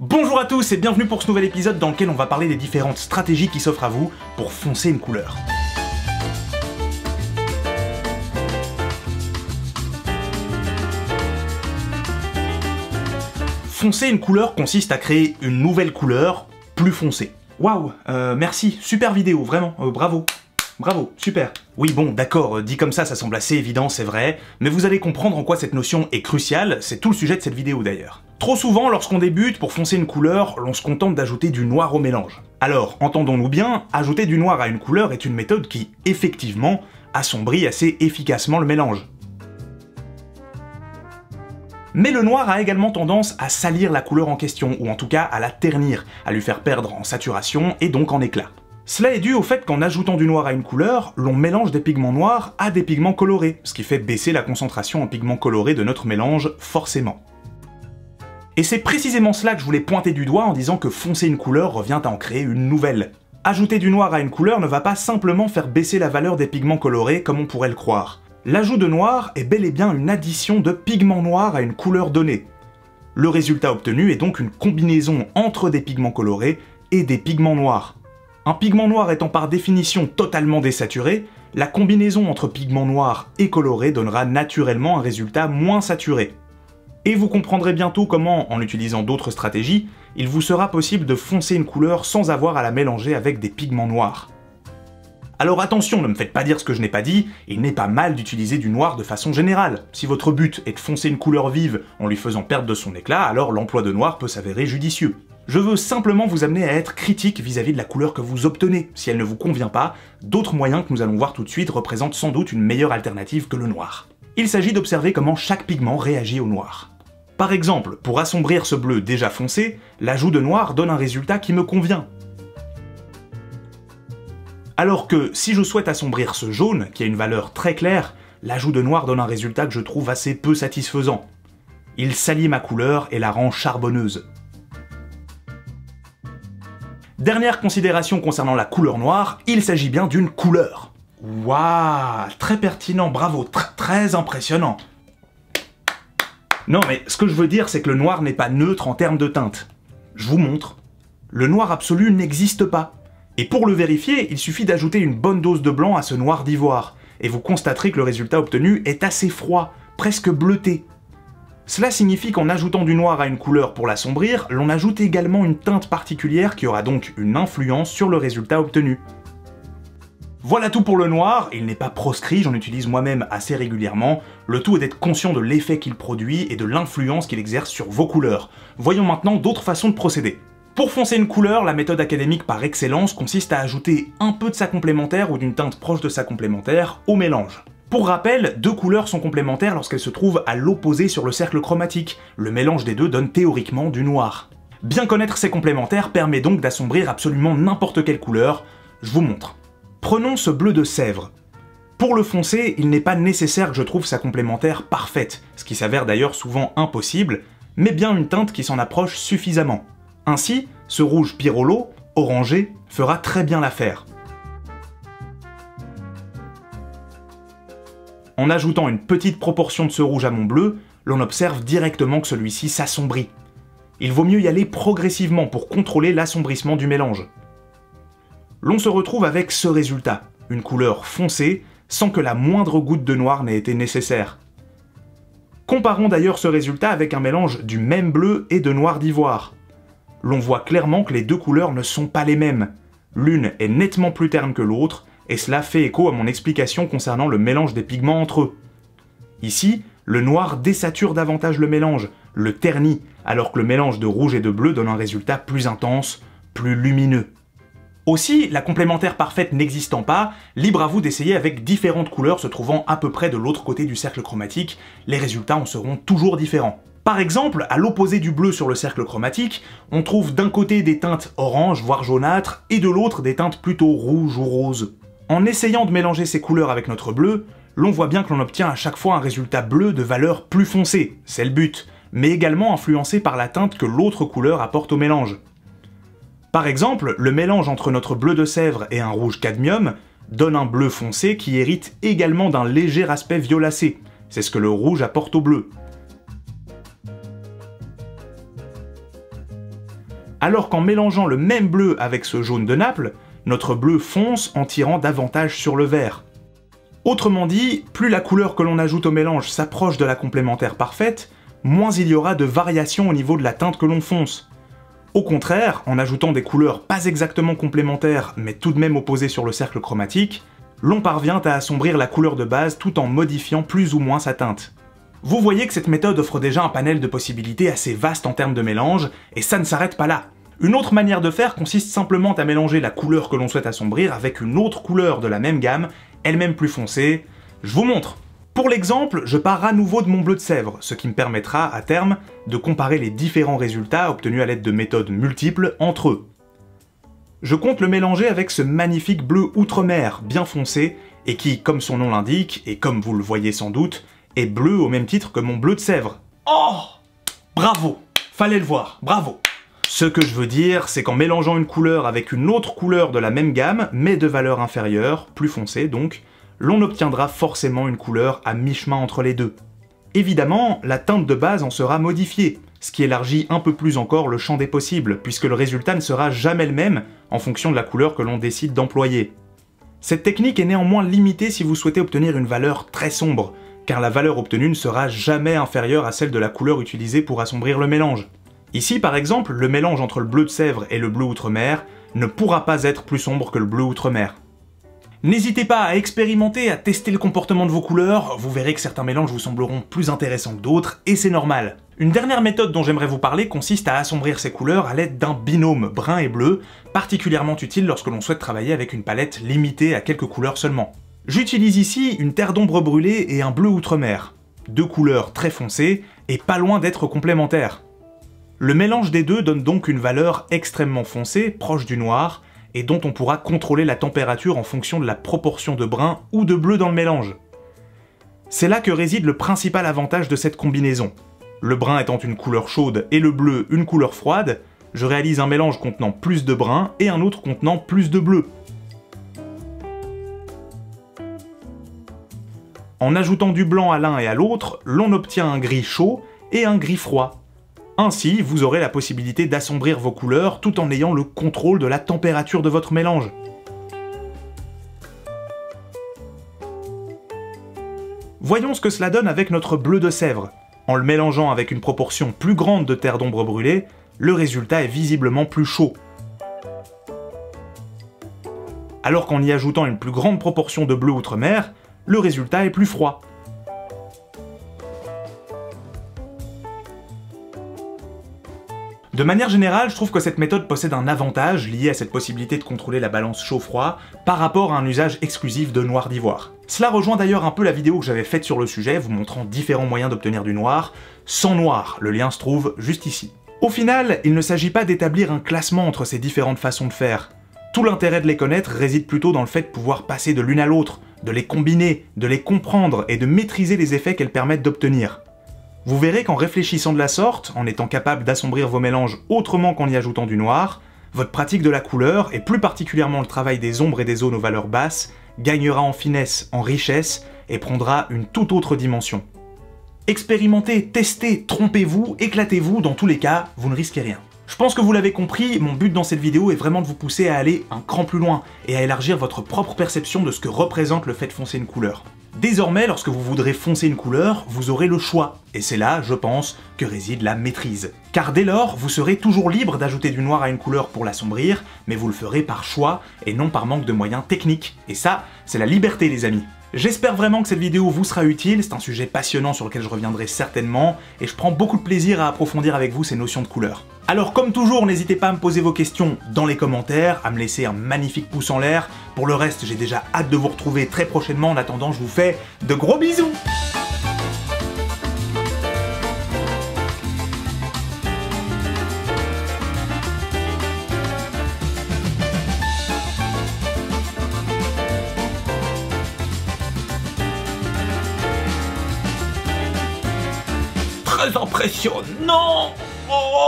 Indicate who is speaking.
Speaker 1: Bonjour à tous et bienvenue pour ce nouvel épisode dans lequel on va parler des différentes stratégies qui s'offrent à vous pour foncer une couleur. Foncer une couleur consiste à créer une nouvelle couleur plus foncée. Waouh, merci, super vidéo, vraiment, bravo. Bravo, super. Oui bon, d'accord, dit comme ça semble assez évident, c'est vrai, mais vous allez comprendre en quoi cette notion est cruciale, c'est tout le sujet de cette vidéo d'ailleurs. Trop souvent, lorsqu'on débute, pour foncer une couleur, l'on se contente d'ajouter du noir au mélange. Alors, entendons-nous bien, ajouter du noir à une couleur est une méthode qui, effectivement, assombrit assez efficacement le mélange. Mais le noir a également tendance à salir la couleur en question, ou en tout cas à la ternir, à lui faire perdre en saturation et donc en éclat. Cela est dû au fait qu'en ajoutant du noir à une couleur, l'on mélange des pigments noirs à des pigments colorés, ce qui fait baisser la concentration en pigments colorés de notre mélange, forcément. Et c'est précisément cela que je voulais pointer du doigt en disant que foncer une couleur revient à en créer une nouvelle. Ajouter du noir à une couleur ne va pas simplement faire baisser la valeur des pigments colorés comme on pourrait le croire. L'ajout de noir est bel et bien une addition de pigments noirs à une couleur donnée. Le résultat obtenu est donc une combinaison entre des pigments colorés et des pigments noirs. Un pigment noir étant par définition totalement désaturé, la combinaison entre pigments noirs et colorés donnera naturellement un résultat moins saturé. Et vous comprendrez bientôt comment, en utilisant d'autres stratégies, il vous sera possible de foncer une couleur sans avoir à la mélanger avec des pigments noirs. Alors attention, ne me faites pas dire ce que je n'ai pas dit, il n'est pas mal d'utiliser du noir de façon générale. Si votre but est de foncer une couleur vive en lui faisant perdre de son éclat, alors l'emploi de noir peut s'avérer judicieux. Je veux simplement vous amener à être critique vis-à-vis de la couleur que vous obtenez. Si elle ne vous convient pas, d'autres moyens que nous allons voir tout de suite représentent sans doute une meilleure alternative que le noir. Il s'agit d'observer comment chaque pigment réagit au noir. Par exemple, pour assombrir ce bleu déjà foncé, l'ajout de noir donne un résultat qui me convient. Alors que si je souhaite assombrir ce jaune, qui a une valeur très claire, l'ajout de noir donne un résultat que je trouve assez peu satisfaisant. Il salit ma couleur et la rend charbonneuse. Dernière considération concernant la couleur noire, il s'agit bien d'une couleur. Waouh, très pertinent, bravo, très impressionnant. Non mais ce que je veux dire c'est que le noir n'est pas neutre en termes de teinte. Je vous montre. Le noir absolu n'existe pas. Et pour le vérifier, il suffit d'ajouter une bonne dose de blanc à ce noir d'ivoire, et vous constaterez que le résultat obtenu est assez froid, presque bleuté. Cela signifie qu'en ajoutant du noir à une couleur pour l'assombrir, l'on ajoute également une teinte particulière qui aura donc une influence sur le résultat obtenu. Voilà tout pour le noir, il n'est pas proscrit, j'en utilise moi-même assez régulièrement, le tout est d'être conscient de l'effet qu'il produit et de l'influence qu'il exerce sur vos couleurs. Voyons maintenant d'autres façons de procéder. Pour foncer une couleur, la méthode académique par excellence consiste à ajouter un peu de sa complémentaire ou d'une teinte proche de sa complémentaire au mélange. Pour rappel, deux couleurs sont complémentaires lorsqu'elles se trouvent à l'opposé sur le cercle chromatique. Le mélange des deux donne théoriquement du noir. Bien connaître ces complémentaires permet donc d'assombrir absolument n'importe quelle couleur. Je vous montre. Prenons ce bleu de Sèvres. Pour le foncer, il n'est pas nécessaire que je trouve sa complémentaire parfaite, ce qui s'avère d'ailleurs souvent impossible, mais bien une teinte qui s'en approche suffisamment. Ainsi, ce rouge Pirolo, orangé, fera très bien l'affaire. En ajoutant une petite proportion de ce rouge à mon bleu, l'on observe directement que celui-ci s'assombrit. Il vaut mieux y aller progressivement pour contrôler l'assombrissement du mélange. L'on se retrouve avec ce résultat, une couleur foncée, sans que la moindre goutte de noir n'ait été nécessaire. Comparons d'ailleurs ce résultat avec un mélange du même bleu et de noir d'ivoire. L'on voit clairement que les deux couleurs ne sont pas les mêmes. L'une est nettement plus terne que l'autre, et cela fait écho à mon explication concernant le mélange des pigments entre eux. Ici, le noir désature davantage le mélange, le ternit, alors que le mélange de rouge et de bleu donne un résultat plus intense, plus lumineux. Aussi, la complémentaire parfaite n'existant pas, libre à vous d'essayer avec différentes couleurs se trouvant à peu près de l'autre côté du cercle chromatique, les résultats en seront toujours différents. Par exemple, à l'opposé du bleu sur le cercle chromatique, on trouve d'un côté des teintes orange voire jaunâtres, et de l'autre des teintes plutôt rouges ou roses. En essayant de mélanger ces couleurs avec notre bleu, l'on voit bien que l'on obtient à chaque fois un résultat bleu de valeur plus foncée, c'est le but, mais également influencé par la teinte que l'autre couleur apporte au mélange. Par exemple, le mélange entre notre bleu de Sèvres et un rouge cadmium donne un bleu foncé qui hérite également d'un léger aspect violacé, c'est ce que le rouge apporte au bleu. Alors qu'en mélangeant le même bleu avec ce jaune de Naples, notre bleu fonce en tirant davantage sur le vert. Autrement dit, plus la couleur que l'on ajoute au mélange s'approche de la complémentaire parfaite, moins il y aura de variations au niveau de la teinte que l'on fonce. Au contraire, en ajoutant des couleurs pas exactement complémentaires mais tout de même opposées sur le cercle chromatique, l'on parvient à assombrir la couleur de base tout en modifiant plus ou moins sa teinte. Vous voyez que cette méthode offre déjà un panel de possibilités assez vaste en termes de mélange, et ça ne s'arrête pas là. Une autre manière de faire consiste simplement à mélanger la couleur que l'on souhaite assombrir avec une autre couleur de la même gamme, elle-même plus foncée. Je vous montre. Pour l'exemple, je pars à nouveau de mon bleu de Sèvres, ce qui me permettra, à terme, de comparer les différents résultats obtenus à l'aide de méthodes multiples entre eux. Je compte le mélanger avec ce magnifique bleu Outre-mer, bien foncé, et qui, comme son nom l'indique, et comme vous le voyez sans doute, est bleu au même titre que mon bleu de Sèvres. Oh! Bravo! Fallait le voir, bravo! Ce que je veux dire, c'est qu'en mélangeant une couleur avec une autre couleur de la même gamme, mais de valeur inférieure, plus foncée donc, l'on obtiendra forcément une couleur à mi-chemin entre les deux. Évidemment, la teinte de base en sera modifiée, ce qui élargit un peu plus encore le champ des possibles, puisque le résultat ne sera jamais le même en fonction de la couleur que l'on décide d'employer. Cette technique est néanmoins limitée si vous souhaitez obtenir une valeur très sombre, car la valeur obtenue ne sera jamais inférieure à celle de la couleur utilisée pour assombrir le mélange. Ici par exemple, le mélange entre le bleu de Sèvres et le bleu Outre-mer ne pourra pas être plus sombre que le bleu Outre-mer. N'hésitez pas à expérimenter, à tester le comportement de vos couleurs, vous verrez que certains mélanges vous sembleront plus intéressants que d'autres, et c'est normal. Une dernière méthode dont j'aimerais vous parler consiste à assombrir ces couleurs à l'aide d'un binôme brun et bleu, particulièrement utile lorsque l'on souhaite travailler avec une palette limitée à quelques couleurs seulement. J'utilise ici une terre d'ombre brûlée et un bleu Outre-mer, deux couleurs très foncées et pas loin d'être complémentaires. Le mélange des deux donne donc une valeur extrêmement foncée, proche du noir, et dont on pourra contrôler la température en fonction de la proportion de brun ou de bleu dans le mélange. C'est là que réside le principal avantage de cette combinaison. Le brun étant une couleur chaude et le bleu une couleur froide, je réalise un mélange contenant plus de brun et un autre contenant plus de bleu. En ajoutant du blanc à l'un et à l'autre, l'on obtient un gris chaud et un gris froid. Ainsi, vous aurez la possibilité d'assombrir vos couleurs tout en ayant le contrôle de la température de votre mélange. Voyons ce que cela donne avec notre bleu de Sèvres. En le mélangeant avec une proportion plus grande de terre d'ombre brûlée, le résultat est visiblement plus chaud. Alors qu'en y ajoutant une plus grande proportion de bleu Outre-mer, le résultat est plus froid. De manière générale, je trouve que cette méthode possède un avantage lié à cette possibilité de contrôler la balance chaud-froid par rapport à un usage exclusif de noir d'ivoire. Cela rejoint d'ailleurs un peu la vidéo que j'avais faite sur le sujet, vous montrant différents moyens d'obtenir du noir, sans noir, le lien se trouve juste ici. Au final, il ne s'agit pas d'établir un classement entre ces différentes façons de faire. Tout l'intérêt de les connaître réside plutôt dans le fait de pouvoir passer de l'une à l'autre, de les combiner, de les comprendre et de maîtriser les effets qu'elles permettent d'obtenir. Vous verrez qu'en réfléchissant de la sorte, en étant capable d'assombrir vos mélanges autrement qu'en y ajoutant du noir, votre pratique de la couleur, et plus particulièrement le travail des ombres et des zones aux valeurs basses, gagnera en finesse, en richesse, et prendra une toute autre dimension. Expérimentez, testez, trompez-vous, éclatez-vous, dans tous les cas, vous ne risquez rien. Je pense que vous l'avez compris, mon but dans cette vidéo est vraiment de vous pousser à aller un cran plus loin, et à élargir votre propre perception de ce que représente le fait de foncer une couleur. Désormais, lorsque vous voudrez foncer une couleur, vous aurez le choix, et c'est là, je pense, que réside la maîtrise. Car dès lors, vous serez toujours libre d'ajouter du noir à une couleur pour l'assombrir, mais vous le ferez par choix, et non par manque de moyens techniques. Et ça, c'est la liberté les amis. J'espère vraiment que cette vidéo vous sera utile, c'est un sujet passionnant sur lequel je reviendrai certainement, et je prends beaucoup de plaisir à approfondir avec vous ces notions de couleur. Alors comme toujours, n'hésitez pas à me poser vos questions dans les commentaires, à me laisser un magnifique pouce en l'air. Pour le reste, j'ai déjà hâte de vous retrouver très prochainement. En attendant, je vous fais de gros bisous! Très impressionnant! Oh